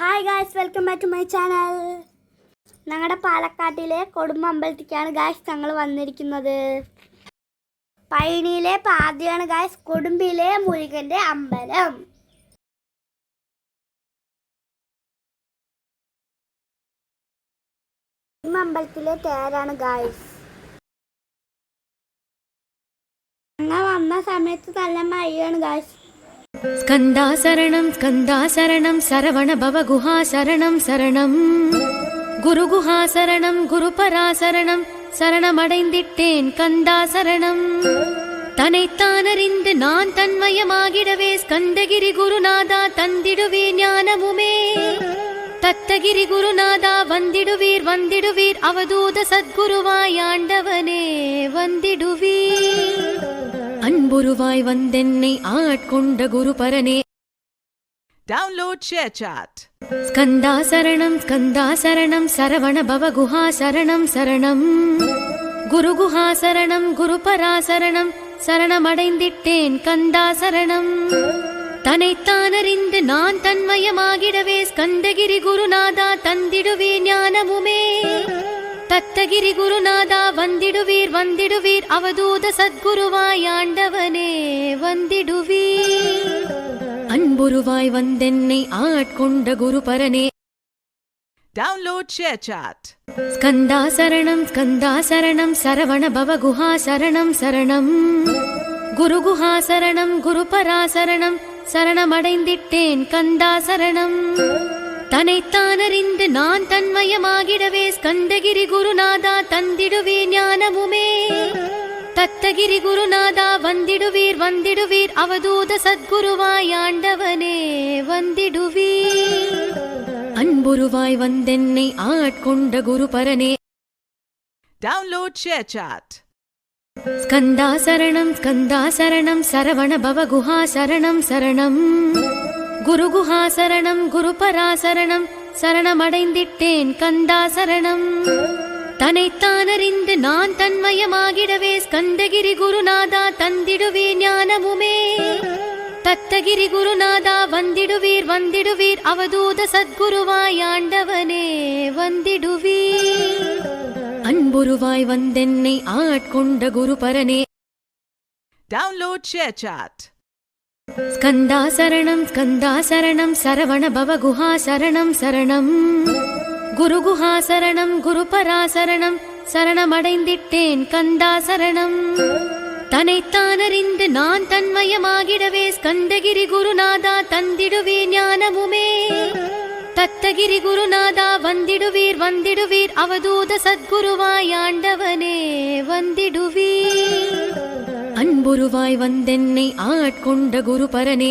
Hi guys, welcome back to my channel. ഞങ്ങളുടെ പാലക്കാട്ടിലെ കൊടുമ്പ അമ്പലത്തിലേക്കാണ് guys ഞങ്ങൾ വന്നിരിക്കുന്നത്. പഴനിയിലെ പാതിയാണ് ഗായ്സ് കൊടുമ്പിലെ മുരുകൻ്റെ അമ്പലം. അമ്പലത്തിലെ തേരാണ് ഗായ്സ്. ഞങ്ങൾ വന്ന സമയത്ത് നല്ല മഴയാണ് ഗായ്സ്. സ്കന്ദാസരണം സ്കന്ദാസരണം സരവണ ഭവ ഗുഹാസരണം சரணம் குரு குஹாசரணம் குருபராசரணம் சரணமடைந்திட்டேன் கந்தாசரணம் தன்னைத்தானறிந்து நான் தன்மயமாகிடவே ஸ்கந்தகிரி குருநாதா தந்திடுவே ஞானமுமே தத்தகிரி குருநாதா வந்திடுவீர் வந்திடுவீர் அவதூத சத்குருவாய் ஆண்டவனே வந்திடுவீர் அன்புருவாய் வந்தென்னை ஆட்கொண்ட குருபரனே. Download ShareChat. ஸ்கந்தாசரணம் ஸ்கந்தாசரணம் சரவண பவ குஹாசரணம் சரணம் குரு குஹாசரணம் குருபராசரணம் சரணமடைந்திட்டேன் கந்தாசரணம் தன்னைத்தானறிந்து நான் தன்மயமாகிடவே ஸ்கந்தகிரி குருநாதா தந்திடுவே ஞானமுமே தத்தகிரி குருநாதா வந்திடுவீர் வந்திடுவீர் அவதூத சத்குருவாய் ஆண்டவனே வந்திடுவீர் அன்புருவாய் வந்தென்னை ஆட்கொண்ட குருபரனே. Download ShareChat. ஸ்கந்தாசரணம் ஸ்கந்தாசரணம் சரவண பவ குஹாசரணம் சரணம் குரு குஹாசரணம் குருபராசரணம் சரணமடைந்திட்டேன் கந்தாசரணம் தன்னைத்தானறிந்து நான் தன்மயமாகிடவே ஸ்கந்தகிரி குருநாதா தந்திடுவே ஞானமுமே தத்தகிரி குருநாதா வந்திடுவீர் வந்திடுவீர் அவதூத சத்குருவாய் ஆண்டவனே வந்திடுவீர் அன்புருவாய் வந்தென்னை ஆட்கொண்ட குருபரனே. Download ShareChat. ஸ்கந்தாசரணம் ஸ்கந்தாசரணம் சரவண பவ குஹாசரணம் சரணம் குரு குஹாசரணம் குருபராசரணம் சரணமடைந்திட்டேன் கந்தாசரணம் தன்னைத்தானறிந்து நான் தன்மயமாகிடவே ஸ்கந்தகிரி குருநாதா தந்திடுவே ஞானமுமே தத்தகிரி குருநாதா வந்திடுவீர் வந்திடுவீர் அவதூத சத்குருவாய் ஆண்டவனே வந்திடுவீர் அன்புருவாய் வந்தென்னை ஆட்கொண்ட குருபரனே. Download ShareChat. ஸ்கந்தாசரணம் ஸ்கந்தாசரணம் சரவண பவ குஹாசரணம் சரணம் குரு குஹாசரணம் குருபராசரணம் சரணமடைந்திட்டேன் கந்தாசரணம் தன்னைத்தானறிந்து நான் தன்மயமாகிடவே ஸ்கந்தகிரி குருநாதா தந்திடுவே ஞானமுமே தத்தகிரி குருநாதா வந்திடுவீர் வந்திடுவீர் அவதூத சத்குருவாய் ஆண்டவனே வந்திடுவீர் அன்புருவாய் வந்தென்னை ஆட்கொண்ட குருபரனே.